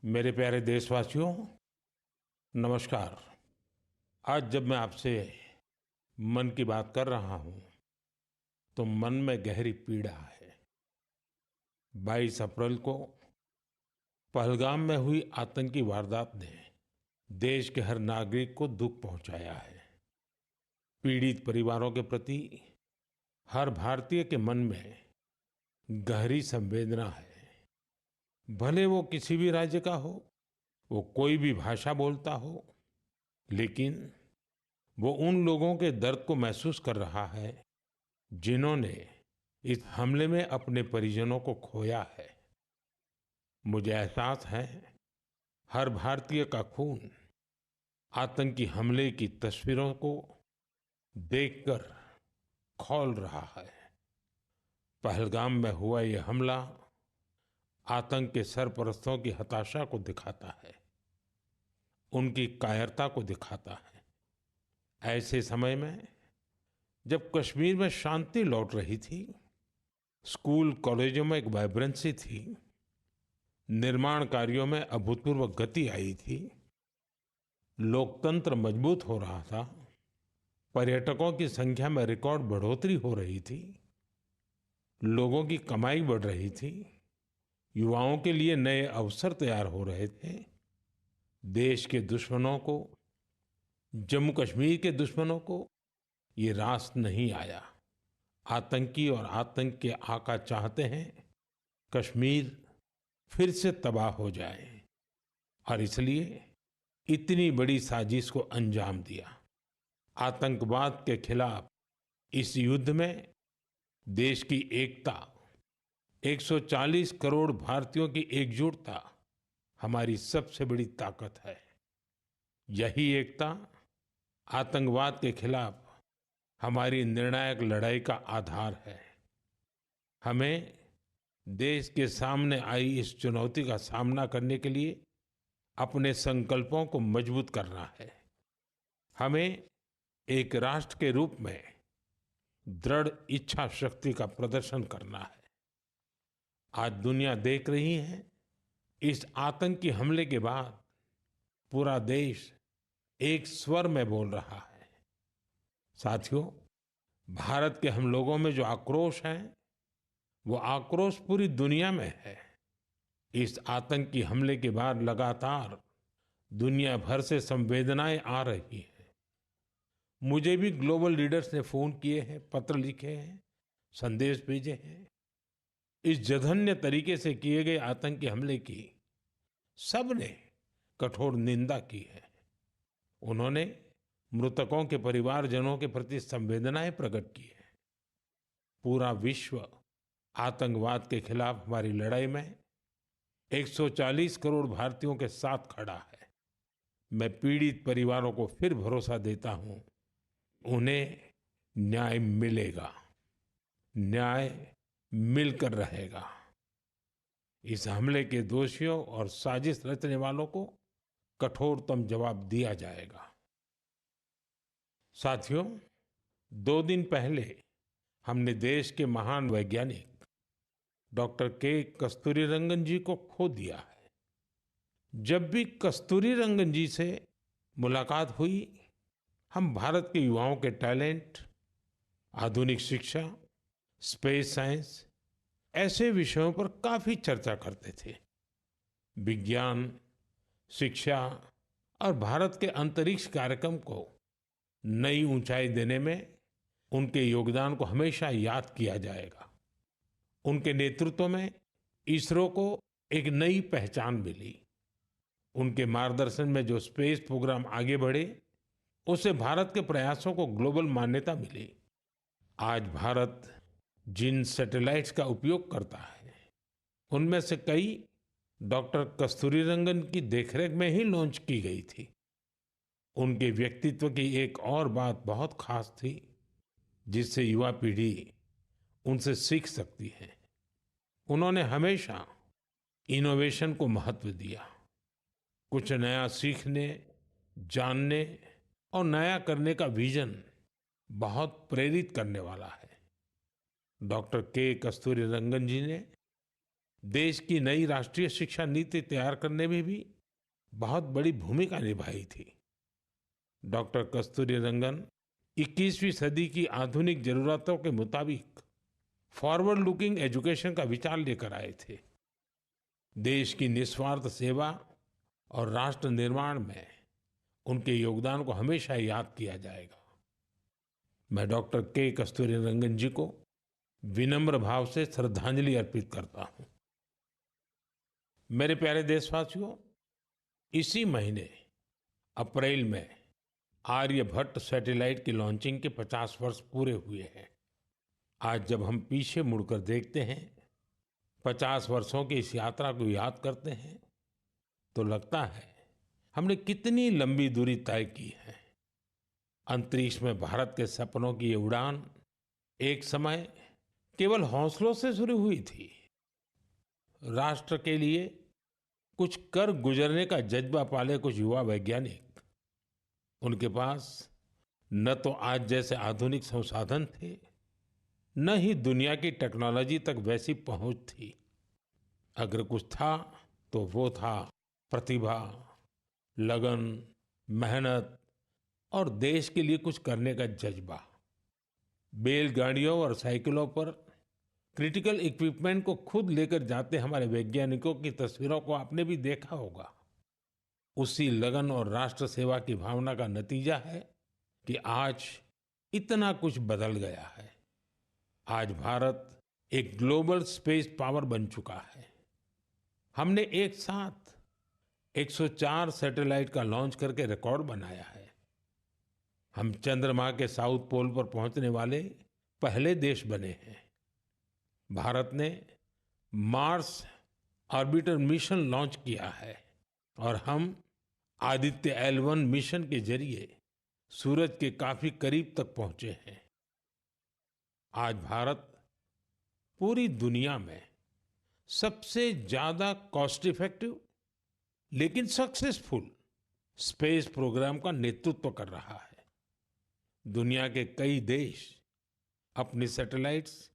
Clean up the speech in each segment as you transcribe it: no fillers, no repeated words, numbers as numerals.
मेरे प्यारे देशवासियों, नमस्कार। आज जब मैं आपसे मन की बात कर रहा हूं, तो मन में गहरी पीड़ा है। 22 अप्रैल को पहलगाम में हुई आतंकी वारदात ने देश के हर नागरिक को दुख पहुंचाया है। पीड़ित परिवारों के प्रति हर भारतीय के मन में गहरी संवेदना है। भले वो किसी भी राज्य का हो, वो कोई भी भाषा बोलता हो, लेकिन वो उन लोगों के दर्द को महसूस कर रहा है जिन्होंने इस हमले में अपने परिजनों को खोया है। मुझे एहसास है, हर भारतीय का खून आतंकी हमले की तस्वीरों को देखकर खौल रहा है। पहलगाम में हुआ ये हमला आतंक के सरपरस्तों की हताशा को दिखाता है, उनकी कायरता को दिखाता है। ऐसे समय में जब कश्मीर में शांति लौट रही थी, स्कूल कॉलेजों में एक वाइब्रेंसी थी, निर्माण कार्यों में अभूतपूर्व गति आई थी, लोकतंत्र मजबूत हो रहा था, पर्यटकों की संख्या में रिकॉर्ड बढ़ोतरी हो रही थी, लोगों की कमाई बढ़ रही थी, युवाओं के लिए नए अवसर तैयार हो रहे थे, देश के दुश्मनों को, जम्मू कश्मीर के दुश्मनों को ये रास नहीं आया। आतंकी और आतंक के आका चाहते हैं कश्मीर फिर से तबाह हो जाए, और इसलिए इतनी बड़ी साजिश को अंजाम दिया। आतंकवाद के खिलाफ इस युद्ध में देश की एकता, 140 करोड़ भारतीयों की एकजुटता हमारी सबसे बड़ी ताकत है। यही एकता आतंकवाद के खिलाफ हमारी निर्णायक लड़ाई का आधार है। हमें देश के सामने आई इस चुनौती का सामना करने के लिए अपने संकल्पों को मजबूत करना है। हमें एक राष्ट्र के रूप में दृढ़ इच्छा शक्ति का प्रदर्शन करना है। आज दुनिया देख रही है, इस आतंकी हमले के बाद पूरा देश एक स्वर में बोल रहा है। साथियों, भारत के हम लोगों में जो आक्रोश है, वो आक्रोश पूरी दुनिया में है। इस आतंकी हमले के बाद लगातार दुनिया भर से संवेदनाएं आ रही हैं। मुझे भी ग्लोबल लीडर्स ने फोन किए हैं, पत्र लिखे हैं, संदेश भेजे हैं। इस जघन्य तरीके से किए गए आतंकी हमले की सबने कठोर निंदा की है। उन्होंने मृतकों के परिवारजनों के प्रति संवेदनाएं प्रकट की है। पूरा विश्व आतंकवाद के खिलाफ हमारी लड़ाई में 140 करोड़ भारतीयों के साथ खड़ा है। मैं पीड़ित परिवारों को फिर भरोसा देता हूं, उन्हें न्याय मिलेगा, न्याय मिलकर रहेगा। इस हमले के दोषियों और साजिश रचने वालों को कठोरतम जवाब दिया जाएगा। साथियों, 2 दिन पहले हमने देश के महान वैज्ञानिक डॉक्टर के कस्तूरीरंगन जी को खो दिया है। जब भी कस्तूरीरंगन जी से मुलाकात हुई, हम भारत के युवाओं के टैलेंट, आधुनिक शिक्षा, स्पेस साइंस, ऐसे विषयों पर काफी चर्चा करते थे। विज्ञान, शिक्षा और भारत के अंतरिक्ष कार्यक्रम को नई ऊंचाई देने में उनके योगदान को हमेशा याद किया जाएगा। उनके नेतृत्व में इसरो को एक नई पहचान मिली। उनके मार्गदर्शन में जो स्पेस प्रोग्राम आगे बढ़े, उससे भारत के प्रयासों को ग्लोबल मान्यता मिली। आज भारत जिन सैटेलाइट्स का उपयोग करता है, उनमें से कई डॉक्टर कस्तूरीरंगन की देखरेख में ही लॉन्च की गई थी। उनके व्यक्तित्व की एक और बात बहुत खास थी, जिससे युवा पीढ़ी उनसे सीख सकती है। उन्होंने हमेशा इनोवेशन को महत्व दिया। कुछ नया सीखने, जानने और नया करने का विजन बहुत प्रेरित करने वाला है। डॉक्टर के कस्तूरीरंगन जी ने देश की नई राष्ट्रीय शिक्षा नीति तैयार करने में भी बहुत बड़ी भूमिका निभाई थी। डॉक्टर कस्तूरीरंगन 21वीं सदी की आधुनिक जरूरतों के मुताबिक फॉरवर्ड लुकिंग एजुकेशन का विचार लेकर आए थे। देश की निस्वार्थ सेवा और राष्ट्र निर्माण में उनके योगदान को हमेशा याद किया जाएगा। मैं डॉक्टर के कस्तूरीरंगन जी को विनम्र भाव से श्रद्धांजलि अर्पित करता हूं। मेरे प्यारे देशवासियों, इसी महीने अप्रैल में आर्यभट्ट सैटेलाइट की लॉन्चिंग के 50 वर्ष पूरे हुए हैं। आज जब हम पीछे मुड़कर देखते हैं, 50 वर्षों की इस यात्रा को याद करते हैं, तो लगता है हमने कितनी लंबी दूरी तय की है। अंतरिक्ष में भारत के सपनों की ये उड़ान एक समय केवल हौसलों से शुरू हुई थी। राष्ट्र के लिए कुछ कर गुजरने का जज्बा पाले कुछ युवा वैज्ञानिक, उनके पास न तो आज जैसे आधुनिक संसाधन थे, न ही दुनिया की टेक्नोलॉजी तक वैसी पहुंच थी। अगर कुछ था तो वो था प्रतिभा, लगन, मेहनत और देश के लिए कुछ करने का जज्बा। बैलगाड़ियों और साइकिलों पर क्रिटिकल इक्विपमेंट को खुद लेकर जाते हमारे वैज्ञानिकों की तस्वीरों को आपने भी देखा होगा। उसी लगन और राष्ट्र सेवा की भावना का नतीजा है कि आज इतना कुछ बदल गया है। आज भारत एक ग्लोबल स्पेस पावर बन चुका है। हमने एक साथ 104 सैटेलाइट का लॉन्च करके रिकॉर्ड बनाया है। हम चंद्रमा के साउथ पोल पर पहुंचने वाले पहले देश बने हैं। भारत ने मार्स ऑर्बिटर मिशन लॉन्च किया है और हम आदित्य L1 मिशन के जरिए सूरज के काफी करीब तक पहुंचे हैं। आज भारत पूरी दुनिया में सबसे ज्यादा कॉस्ट इफेक्टिव लेकिन सक्सेसफुल स्पेस प्रोग्राम का नेतृत्व कर रहा है। दुनिया के कई देश अपनी सैटेलाइट्स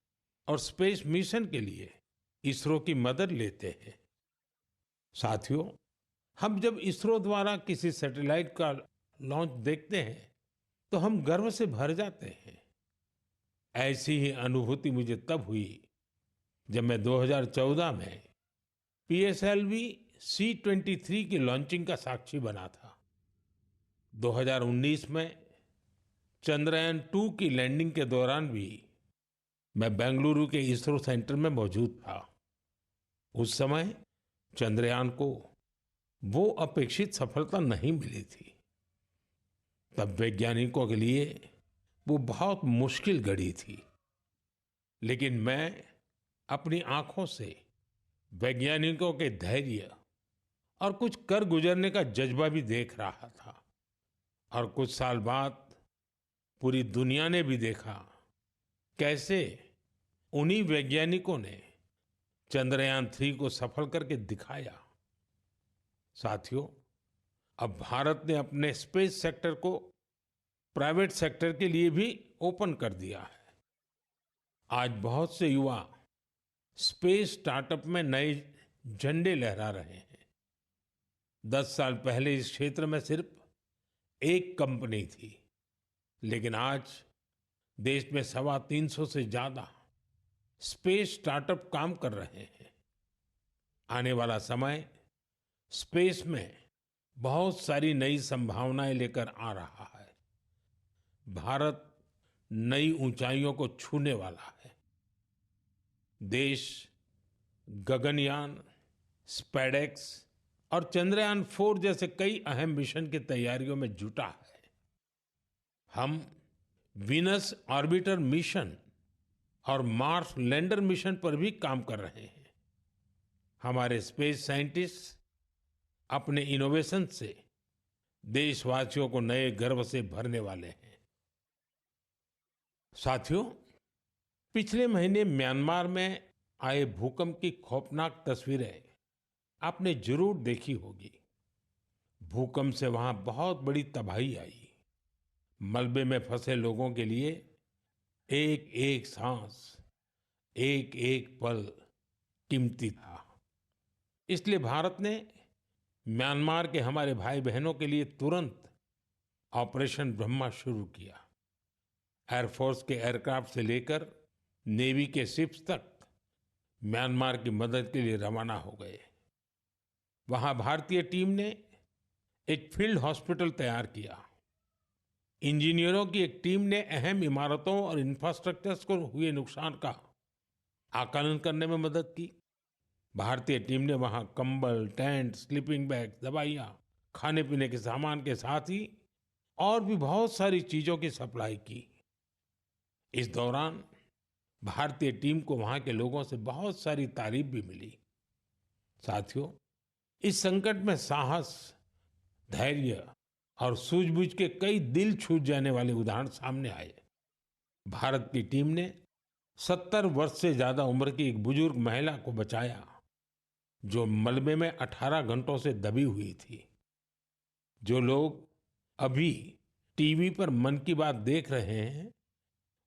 और स्पेस मिशन के लिए इसरो की मदद लेते हैं। साथियों, हम जब इसरो द्वारा किसी सैटेलाइट का लॉन्च देखते हैं तो हम गर्व से भर जाते हैं। ऐसी ही अनुभूति मुझे तब हुई जब मैं 2014 में PSLV C-23 की लॉन्चिंग का साक्षी बना था। 2019 में चंद्रयान-2 की लैंडिंग के दौरान भी मैं बेंगलुरु के इसरो सेंटर में मौजूद था। उस समय चंद्रयान को वो अपेक्षित सफलता नहीं मिली थी। तब वैज्ञानिकों के लिए वो बहुत मुश्किल घड़ी थी, लेकिन मैं अपनी आंखों से वैज्ञानिकों के धैर्य और कुछ कर गुजरने का जज्बा भी देख रहा था। और कुछ साल बाद पूरी दुनिया ने भी देखा कैसे उन्हीं वैज्ञानिकों ने चंद्रयान-3 को सफल करके दिखाया। साथियों, अब भारत ने अपने स्पेस सेक्टर को प्राइवेट सेक्टर के लिए भी ओपन कर दिया है। आज बहुत से युवा स्पेस स्टार्टअप में नए झंडे लहरा रहे हैं। 10 साल पहले इस क्षेत्र में सिर्फ एक कंपनी थी, लेकिन आज देश में 350 से ज्यादा स्पेस स्टार्टअप काम कर रहे हैं। आने वाला समय स्पेस में बहुत सारी नई संभावनाएं लेकर आ रहा है। भारत नई ऊंचाइयों को छूने वाला है। देश गगनयान, स्पेडेक्स और चंद्रयान-4 जैसे कई अहम मिशन की तैयारियों में जुटा है। हम वीनस ऑर्बिटर मिशन और मार्स लैंडर मिशन पर भी काम कर रहे हैं। हमारे स्पेस साइंटिस्ट अपने इनोवेशन से देशवासियों को नए गर्व से भरने वाले हैं। साथियों, पिछले महीने म्यांमार में आए भूकंप की खौफनाक तस्वीरें आपने जरूर देखी होगी। भूकंप से वहां बहुत बड़ी तबाही आई। मलबे में फंसे लोगों के लिए एक एक सांस, एक एक पल कीमती था। इसलिए भारत ने म्यांमार के हमारे भाई बहनों के लिए तुरंत ऑपरेशन ब्रह्मा शुरू किया। एयरफोर्स के एयरक्राफ्ट से लेकर नेवी के शिप्स तक म्यांमार की मदद के लिए रवाना हो गए। वहां भारतीय टीम ने एक फील्ड हॉस्पिटल तैयार किया। इंजीनियरों की एक टीम ने अहम इमारतों और इंफ्रास्ट्रक्चर्स को हुए नुकसान का आकलन करने में मदद की। भारतीय टीम ने वहां कंबल, टेंट, स्लीपिंग बैग, दवाइयां, खाने पीने के सामान के साथ ही और भी बहुत सारी चीजों की सप्लाई की। इस दौरान भारतीय टीम को वहां के लोगों से बहुत सारी तारीफ भी मिली। साथियों, इस संकट में साहस, धैर्य और सूझबूझ के कई दिल छू जाने वाले उदाहरण सामने आए। भारत की टीम ने 70 वर्ष से ज्यादा उम्र की एक बुजुर्ग महिला को बचाया, जो मलबे में 18 घंटों से दबी हुई थी। जो लोग अभी टीवी पर मन की बात देख रहे हैं,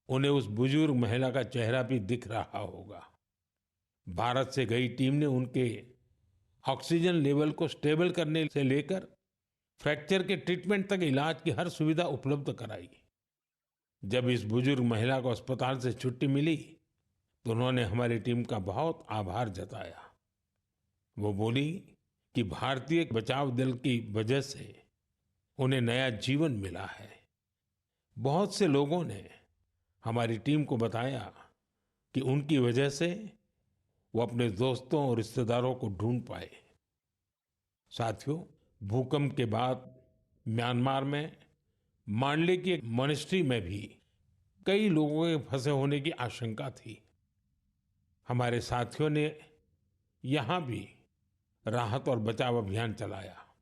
उन्हें उस बुजुर्ग महिला का चेहरा भी दिख रहा होगा। भारत से गई टीम ने उनके ऑक्सीजन लेवल को स्टेबल करने से लेकर फ्रैक्चर के ट्रीटमेंट तक इलाज की हर सुविधा उपलब्ध कराई। जब इस बुजुर्ग महिला को अस्पताल से छुट्टी मिली, तो उन्होंने हमारी टीम का बहुत आभार जताया। वो बोली कि भारतीय बचाव दल की वजह से उन्हें नया जीवन मिला है। बहुत से लोगों ने हमारी टीम को बताया कि उनकी वजह से वो अपने दोस्तों और रिश्तेदारों को ढूंढ पाए। साथियों, भूकंप के बाद म्यांमार में मांडले की एक मॉनेस्ट्री में भी कई लोगों के फंसे होने की आशंका थी। हमारे साथियों ने यहाँ भी राहत और बचाव अभियान चलाया।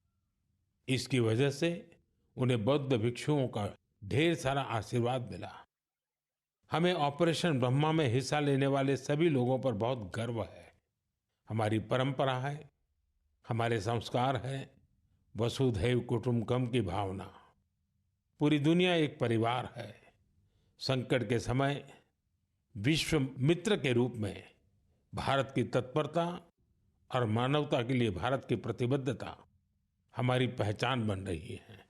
इसकी वजह से उन्हें बौद्ध भिक्षुओं का ढेर सारा आशीर्वाद मिला। हमें ऑपरेशन ब्रह्मा में हिस्सा लेने वाले सभी लोगों पर बहुत गर्व है। हमारी परंपरा है, हमारे संस्कार है, वसुधैव कुटुंबकम की भावना। पूरी दुनिया एक परिवार है। संकट के समय विश्व मित्र के रूप में भारत की तत्परता और मानवता के लिए भारत की प्रतिबद्धता हमारी पहचान बन रही है।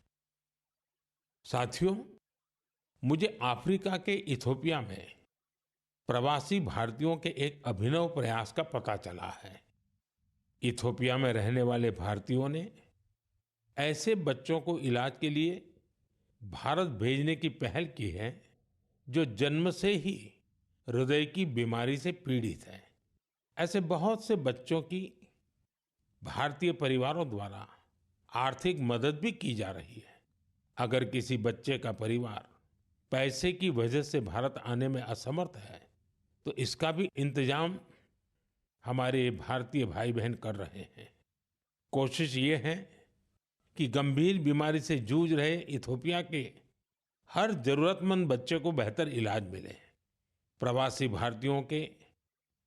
साथियों, मुझे अफ्रीका के इथियोपिया में प्रवासी भारतीयों के एक अभिनव प्रयास का पता चला है। इथियोपिया में रहने वाले भारतीयों ने ऐसे बच्चों को इलाज के लिए भारत भेजने की पहल की है, जो जन्म से ही हृदय की बीमारी से पीड़ित हैं। ऐसे बहुत से बच्चों की भारतीय परिवारों द्वारा आर्थिक मदद भी की जा रही है। अगर किसी बच्चे का परिवार पैसे की वजह से भारत आने में असमर्थ है, तो इसका भी इंतजाम हमारे भारतीय भाई बहन कर रहे हैं। कोशिश ये है कि गंभीर बीमारी से जूझ रहे इथियोपिया के हर जरूरतमंद बच्चे को बेहतर इलाज मिले। प्रवासी भारतीयों के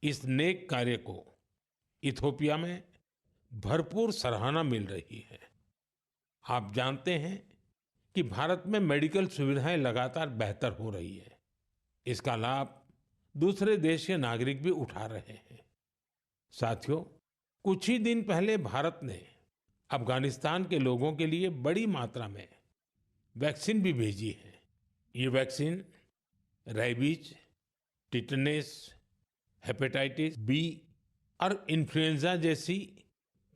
इस नेक कार्य को इथियोपिया में भरपूर सराहना मिल रही है। आप जानते हैं कि भारत में मेडिकल सुविधाएं लगातार बेहतर हो रही है। इसका लाभ दूसरे देश के नागरिक भी उठा रहे हैं। साथियों, कुछ ही दिन पहले भारत ने अफगानिस्तान के लोगों के लिए बड़ी मात्रा में वैक्सीन भी भेजी है। ये vaccine rabies, tetanus, hepatitis B और इन्फ्लुएंजा जैसी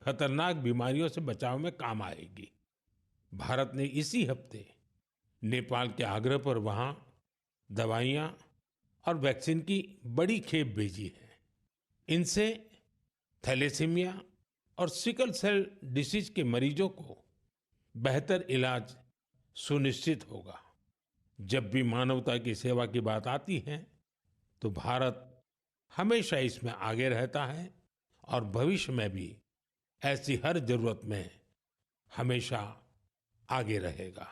खतरनाक बीमारियों से बचाव में काम आएगी। भारत ने इसी हफ्ते नेपाल के आग्रह पर वहां दवाइयां और वैक्सीन की बड़ी खेप भेजी है। इनसे थैलेसीमिया और सिकल सेल डिसीज के मरीजों को बेहतर इलाज सुनिश्चित होगा। जब भी मानवता की सेवा की बात आती है, तो भारत हमेशा इसमें आगे रहता है और भविष्य में भी ऐसी हर जरूरत में हमेशा आगे रहेगा।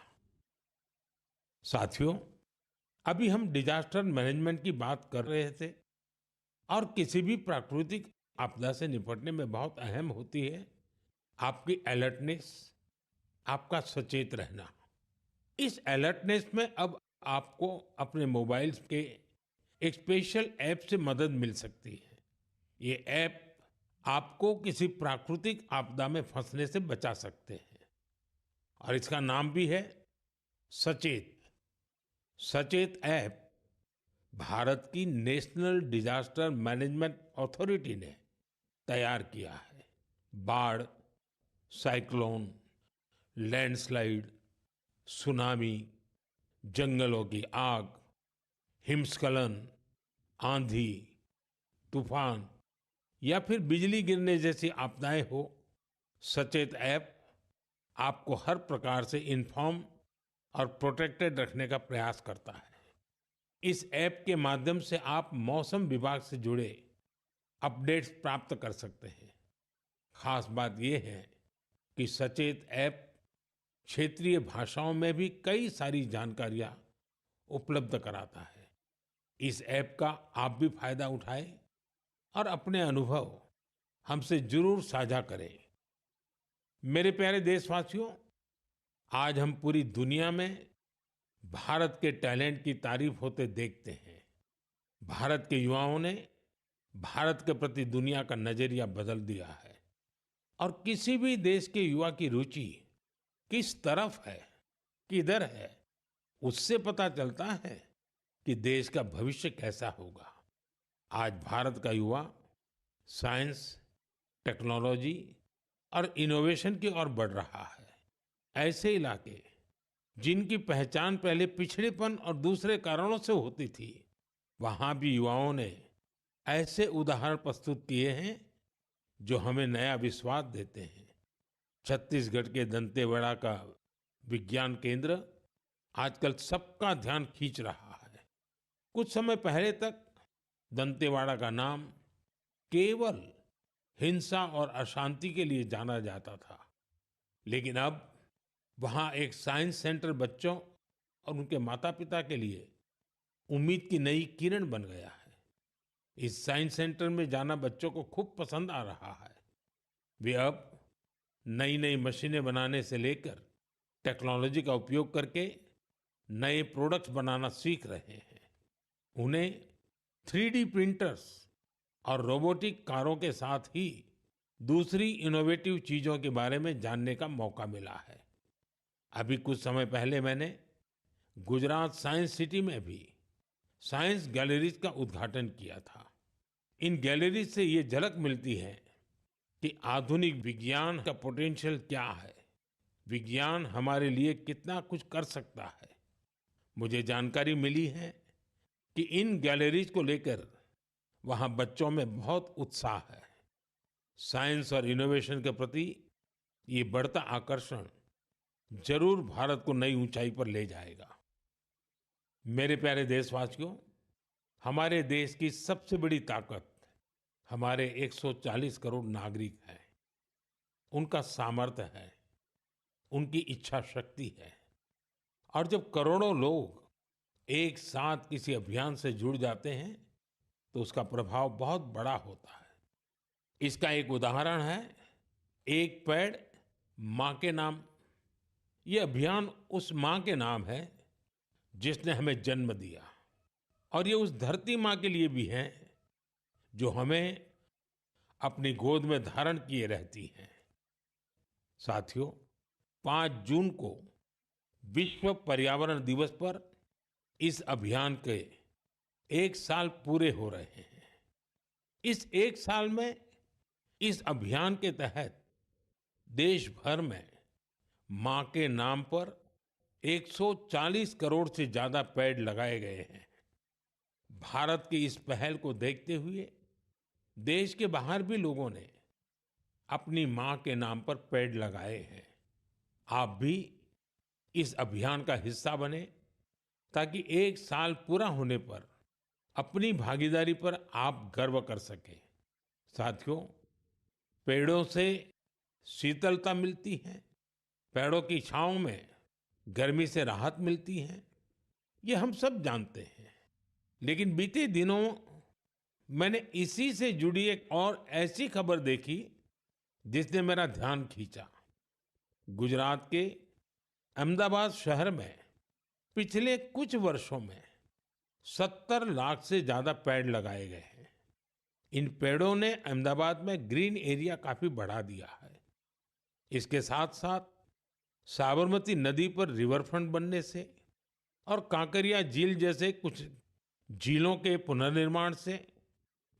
साथियों, अभी हम डिजास्टर मैनेजमेंट की बात कर रहे थे और किसी भी प्राकृतिक आपदा से निपटने में बहुत अहम होती है आपकी अलर्टनेस, आपका सचेत रहना। इस अलर्टनेस में अब आपको अपने मोबाइल के एक स्पेशल ऐप से मदद मिल सकती है। ये ऐप आपको किसी प्राकृतिक आपदा में फंसने से बचा सकते हैं और इसका नाम भी है सचेत। सचेत ऐप भारत की नेशनल डिजास्टर मैनेजमेंट अथॉरिटी ने तैयार किया है। बाढ़, साइक्लोन, लैंडस्लाइड, सुनामी, जंगलों की आग, हिमस्खलन, आंधी, तूफान या फिर बिजली गिरने जैसी आपदाएं हो, सचेत ऐप आपको हर प्रकार से इन्फॉर्म और प्रोटेक्टेड रखने का प्रयास करता है। इस ऐप के माध्यम से आप मौसम विभाग से जुड़े अपडेट्स प्राप्त कर सकते हैं। खास बात यह है कि सचेत ऐप क्षेत्रीय भाषाओं में भी कई सारी जानकारियां उपलब्ध कराता है। इस ऐप का आप भी फायदा उठाएं और अपने अनुभव हमसे जरूर साझा करें। मेरे प्यारे देशवासियों, आज हम पूरी दुनिया में भारत के टैलेंट की तारीफ होते देखते हैं। भारत के युवाओं ने भारत के प्रति दुनिया का नजरिया बदल दिया है और किसी भी देश के युवा की रुचि किस तरफ है, किधर है, उससे पता चलता है कि देश का भविष्य कैसा होगा। आज भारत का युवा साइंस, टेक्नोलॉजी और इनोवेशन की ओर बढ़ रहा है। ऐसे इलाके जिनकी पहचान पहले पिछड़ेपन और दूसरे कारणों से होती थी, वहां भी युवाओं ने ऐसे उदाहरण प्रस्तुत किए हैं जो हमें नया विश्वास देते हैं। छत्तीसगढ़ के दंतेवाड़ा का विज्ञान केंद्र आजकल सबका ध्यान खींच रहा है। कुछ समय पहले तक दंतेवाड़ा का नाम केवल हिंसा और अशांति के लिए जाना जाता था, लेकिन अब वहां एक साइंस सेंटर बच्चों और उनके माता-पिता के लिए उम्मीद की नई किरण बन गया है। इस साइंस सेंटर में जाना बच्चों को खूब पसंद आ रहा है। वे अब नई नई मशीनें बनाने से लेकर टेक्नोलॉजी का उपयोग करके नए प्रोडक्ट्स बनाना सीख रहे हैं। उन्हें 3D प्रिंटर्स और रोबोटिक कारों के साथ ही दूसरी इनोवेटिव चीजों के बारे में जानने का मौका मिला है। अभी कुछ समय पहले मैंने गुजरात साइंस सिटी में भी साइंस गैलरीज का उद्घाटन किया था। इन गैलरीज से ये झलक मिलती है कि आधुनिक विज्ञान का पोटेंशियल क्या है, विज्ञान हमारे लिए कितना कुछ कर सकता है। मुझे जानकारी मिली है कि इन गैलरीज को लेकर वहां बच्चों में बहुत उत्साह है। साइंस और इनोवेशन के प्रति ये बढ़ता आकर्षण जरूर भारत को नई ऊंचाई पर ले जाएगा। मेरे प्यारे देशवासियों, हमारे देश की सबसे बड़ी ताकत हमारे 140 करोड़ नागरिक हैं। उनका सामर्थ्य है, उनकी इच्छा शक्ति है। और जब करोड़ों लोग एक साथ किसी अभियान से जुड़ जाते हैं तो उसका प्रभाव बहुत बड़ा होता है। इसका एक उदाहरण है एक पेड़ मां के नाम। ये अभियान उस मां के नाम है जिसने हमें जन्म दिया और ये उस धरती मां के लिए भी है जो हमें अपनी गोद में धारण किए रहती है। साथियों, 5 जून को विश्व पर्यावरण दिवस पर इस अभियान के 1 साल पूरे हो रहे हैं। इस 1 साल में इस अभियान के तहत देश भर में मां के नाम पर 140 करोड़ से ज्यादा पेड़ लगाए गए हैं। भारत की इस पहल को देखते हुए देश के बाहर भी लोगों ने अपनी मां के नाम पर पेड़ लगाए हैं। आप भी इस अभियान का हिस्सा बने ताकि 1 साल पूरा होने पर अपनी भागीदारी पर आप गर्व कर सकें। साथियों, पेड़ों से शीतलता मिलती है, पेड़ों की छांव में गर्मी से राहत मिलती है, ये हम सब जानते हैं। लेकिन बीते दिनों मैंने इसी से जुड़ी एक और ऐसी खबर देखी जिसने मेरा ध्यान खींचा। गुजरात के अहमदाबाद शहर में पिछले कुछ वर्षों में 70 लाख से ज्यादा पेड़ लगाए गए हैं। इन पेड़ों ने अहमदाबाद में ग्रीन एरिया काफी बढ़ा दिया है। इसके साथ साथ साबरमती नदी पर रिवरफ्रंट बनने से और कांकरिया झील जैसे कुछ झीलों के पुनर्निर्माण से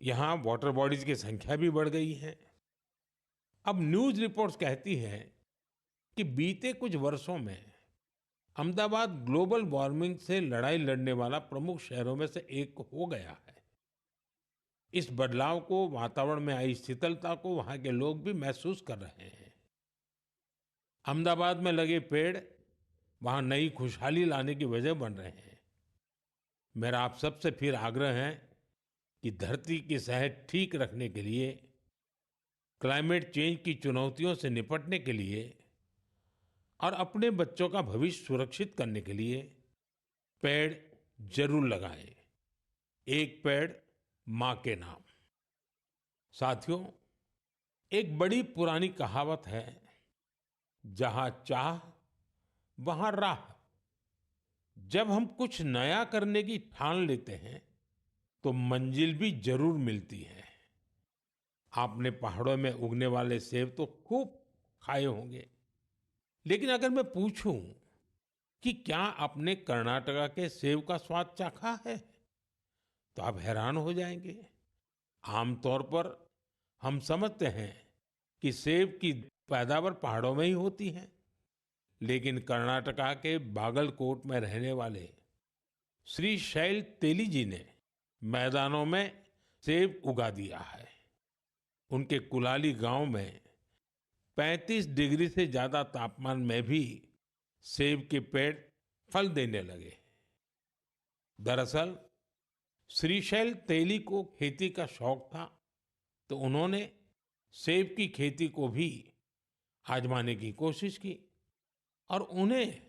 यहाँ वाटर बॉडीज की संख्या भी बढ़ गई है। अब न्यूज़ रिपोर्ट्स कहती हैं कि बीते कुछ वर्षों में अहमदाबाद ग्लोबल वार्मिंग से लड़ाई लड़ने वाला प्रमुख शहरों में से एक हो गया है। इस बदलाव को, वातावरण में आई शीतलता को वहाँ के लोग भी महसूस कर रहे हैं। अहमदाबाद में लगे पेड़ वहाँ नई खुशहाली लाने की वजह बन रहे हैं। मेरा आप सबसे फिर आग्रह है कि धरती की सेहत ठीक रखने के लिए, क्लाइमेट चेंज की चुनौतियों से निपटने के लिए और अपने बच्चों का भविष्य सुरक्षित करने के लिए पेड़ जरूर लगाएं। एक पेड़ मां के नाम। साथियों, एक बड़ी पुरानी कहावत है, जहां चाह वहां राह। जब हम कुछ नया करने की ठान लेते हैं तो मंजिल भी जरूर मिलती है। आपने पहाड़ों में उगने वाले सेब तो खूब खाए होंगे, लेकिन अगर मैं पूछूं कि क्या आपने कर्नाटका के सेब का स्वाद चाखा है, तो आप हैरान हो जाएंगे। आमतौर पर हम समझते हैं कि सेब की पैदावार पहाड़ों में ही होती है, लेकिन कर्नाटका के बागलकोट में रहने वाले श्री शैल तेली जी ने मैदानों में सेब उगा दिया है। उनके कुलाली गांव में 35 डिग्री से ज्यादा तापमान में भी सेब के पेड़ फल देने लगे। दरअसल श्रीशैल तेली को खेती का शौक था, तो उन्होंने सेब की खेती को भी आजमाने की कोशिश की और उन्हें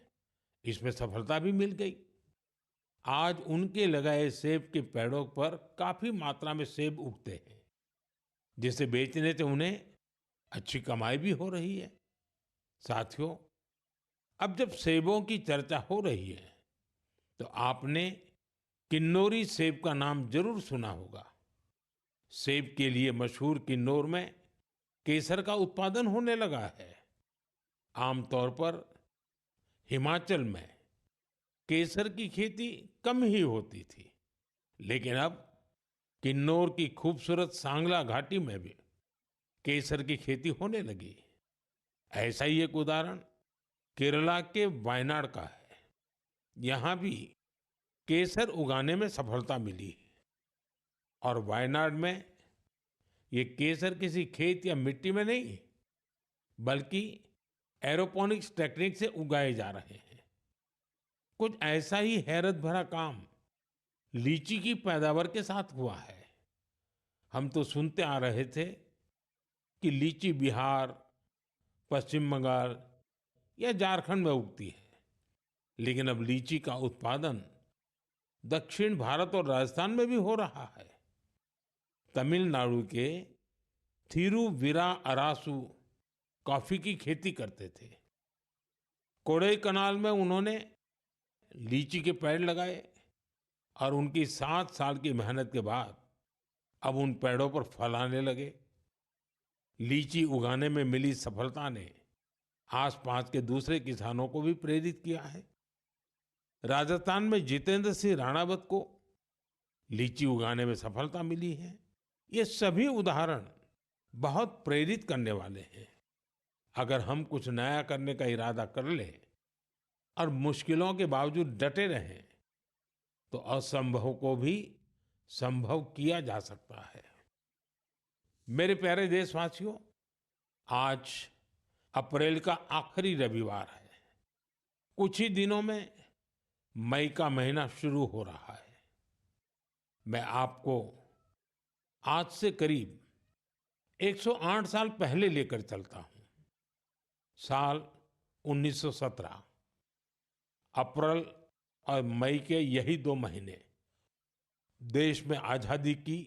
इसमें सफलता भी मिल गई। आज उनके लगाए सेब के पेड़ों पर काफी मात्रा में सेब उगते हैं, जिसे बेचने से उन्हें अच्छी कमाई भी हो रही है। साथियों, अब जब सेबों की चर्चा हो रही है, तो आपने किन्नौरी सेब का नाम जरूर सुना होगा। सेब के लिए मशहूर किन्नौर में केसर का उत्पादन होने लगा है। आमतौर पर हिमाचल में केसर की खेती कम ही होती थी, लेकिन अब किन्नौर की खूबसूरत सांगला घाटी में भी केसर की खेती होने लगी। ऐसा ही एक उदाहरण केरला के वायनाड का है। यहाँ भी केसर उगाने में सफलता मिली और वायनाड में ये केसर किसी खेत या मिट्टी में नहीं, बल्कि एरोपोनिक्स टेक्निक से उगाए जा रहे हैं। कुछ ऐसा ही हैरत भरा काम लीची की पैदावार के साथ हुआ है। हम तो सुनते आ रहे थे कि लीची बिहार, पश्चिम बंगाल या झारखंड में उगती है, लेकिन अब लीची का उत्पादन दक्षिण भारत और राजस्थान में भी हो रहा है। तमिलनाडु के थिरुविराअरासु कॉफी की खेती करते थे। कोडाईकनाल में उन्होंने लीची के पेड़ लगाए और उनकी 7 साल की मेहनत के बाद अब उन पेड़ों पर फल आने लगे। लीची उगाने में मिली सफलता ने आसपास के दूसरे किसानों को भी प्रेरित किया है। राजस्थान में जितेंद्र सिंह राणावत को लीची उगाने में सफलता मिली है। ये सभी उदाहरण बहुत प्रेरित करने वाले हैं। अगर हम कुछ नया करने का इरादा कर लें और मुश्किलों के बावजूद डटे रहें, तो असंभव को भी संभव किया जा सकता है। मेरे प्यारे देशवासियों, आज अप्रैल का आखिरी रविवार है। कुछ ही दिनों में मई का महीना शुरू हो रहा है। मैं आपको आज से करीब 108 साल पहले लेकर चलता हूं। साल 1917। अप्रैल और मई के यही 2 महीने देश में आजादी की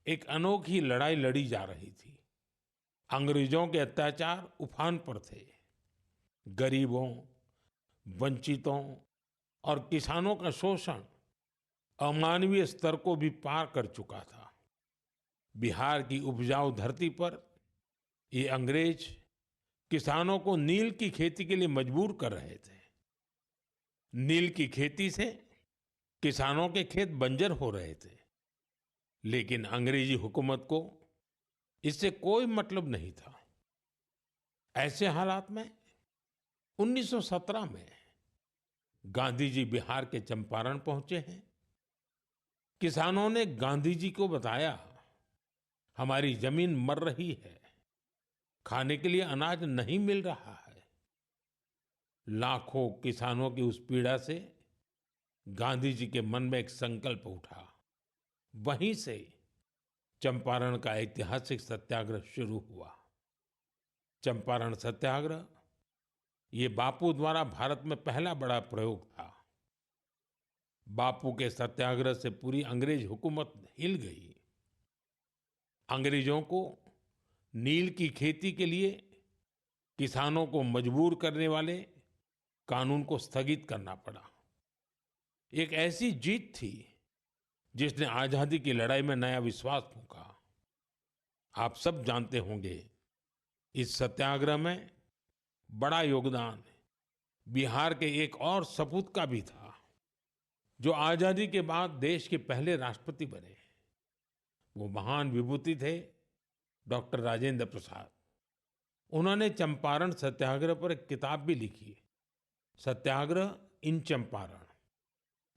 एक अनोखी लड़ाई लड़ी जा रही थी। अंग्रेजों के अत्याचार उफान पर थे। गरीबों, वंचितों और किसानों का शोषण अमानवीय स्तर को भी पार कर चुका था। बिहार की उपजाऊ धरती पर ये अंग्रेज किसानों को नील की खेती के लिए मजबूर कर रहे थे। नील की खेती से किसानों के खेत बंजर हो रहे थे, लेकिन अंग्रेजी हुकूमत को इससे कोई मतलब नहीं था। ऐसे हालात में 1917 में गांधी जी बिहार के चंपारण पहुंचे हैं। किसानों ने गांधी जी को बताया, हमारी जमीन मर रही है, खाने के लिए अनाज नहीं मिल रहा है। लाखों किसानों की उस पीड़ा से गांधी जी के मन में एक संकल्प उठा। वहीं से चंपारण का ऐतिहासिक सत्याग्रह शुरू हुआ। चंपारण सत्याग्रह ये बापू द्वारा भारत में पहला बड़ा प्रयोग था। बापू के सत्याग्रह से पूरी अंग्रेज हुकूमत हिल गई। अंग्रेजों को नील की खेती के लिए किसानों को मजबूर करने वाले कानून को स्थगित करना पड़ा। एक ऐसी जीत थी जिसने आजादी की लड़ाई में नया विश्वास फूंका। आप सब जानते होंगे, इस सत्याग्रह में बड़ा योगदान बिहार के एक और सपूत का भी था, जो आजादी के बाद देश के पहले राष्ट्रपति बने। वो महान विभूति थे डॉक्टर राजेंद्र प्रसाद। उन्होंने चंपारण सत्याग्रह पर एक किताब भी लिखी, सत्याग्रह इन चंपारण।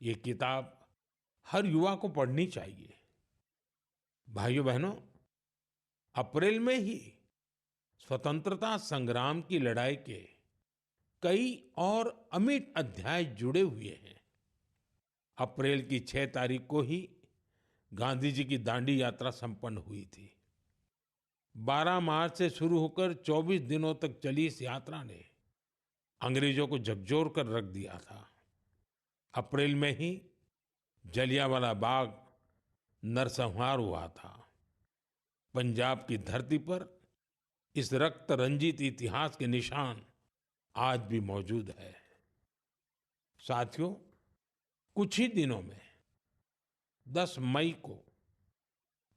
ये किताब हर युवा को पढ़नी चाहिए। भाइयों बहनों, अप्रैल में ही स्वतंत्रता संग्राम की लड़ाई के कई और अमिट अध्याय जुड़े हुए हैं। अप्रैल की 6 तारीख को ही गांधी जी की दांडी यात्रा संपन्न हुई थी। 12 मार्च से शुरू होकर 24 दिनों तक चली इस यात्रा ने अंग्रेजों को झकझोर कर रख दिया था। अप्रैल में ही जलियांवाला बाग नरसंहार हुआ था। पंजाब की धरती पर इस रक्त रंजित इतिहास के निशान आज भी मौजूद है। साथियों, कुछ ही दिनों में 10 मई को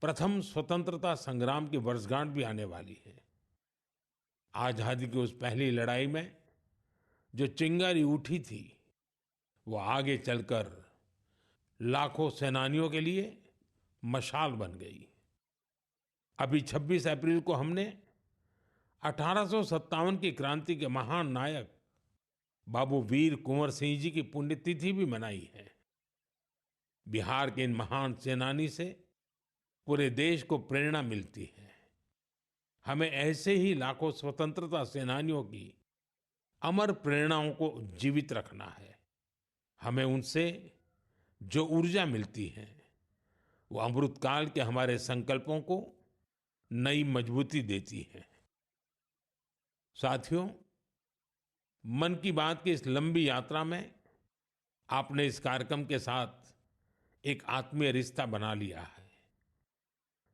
प्रथम स्वतंत्रता संग्राम की वर्षगांठ भी आने वाली है। आजादी की उस पहली लड़ाई में जो चिंगारी उठी थी, वो आगे चलकर लाखों सेनानियों के लिए मशाल बन गई। अभी 26 अप्रैल को हमने 1857 की क्रांति के महान नायक बाबू वीर कुंवर सिंह जी की पुण्यतिथि भी मनाई है। बिहार के इन महान सेनानी से पूरे देश को प्रेरणा मिलती है। हमें ऐसे ही लाखों स्वतंत्रता सेनानियों की अमर प्रेरणाओं को जीवित रखना है। हमें उनसे जो ऊर्जा मिलती है, वो अमृतकाल के हमारे संकल्पों को नई मजबूती देती है। साथियों, मन की बात की इस लंबी यात्रा में आपने इस कार्यक्रम के साथ एक आत्मीय रिश्ता बना लिया है।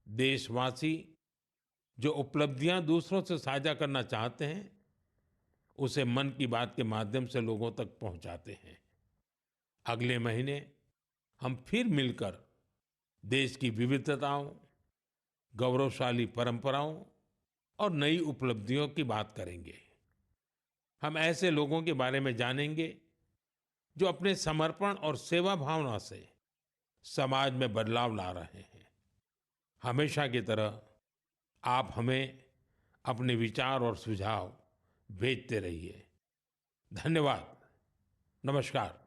देशवासी जो उपलब्धियां दूसरों से साझा करना चाहते हैं, उसे मन की बात के माध्यम से लोगों तक पहुंचाते हैं। अगले महीने हम फिर मिलकर देश की विविधताओं, गौरवशाली परंपराओं और नई उपलब्धियों की बात करेंगे। हम ऐसे लोगों के बारे में जानेंगे जो अपने समर्पण और सेवा भावना से समाज में बदलाव ला रहे हैं। हमेशा की तरह आप हमें अपने विचार और सुझाव भेजते रहिए। धन्यवाद। नमस्कार।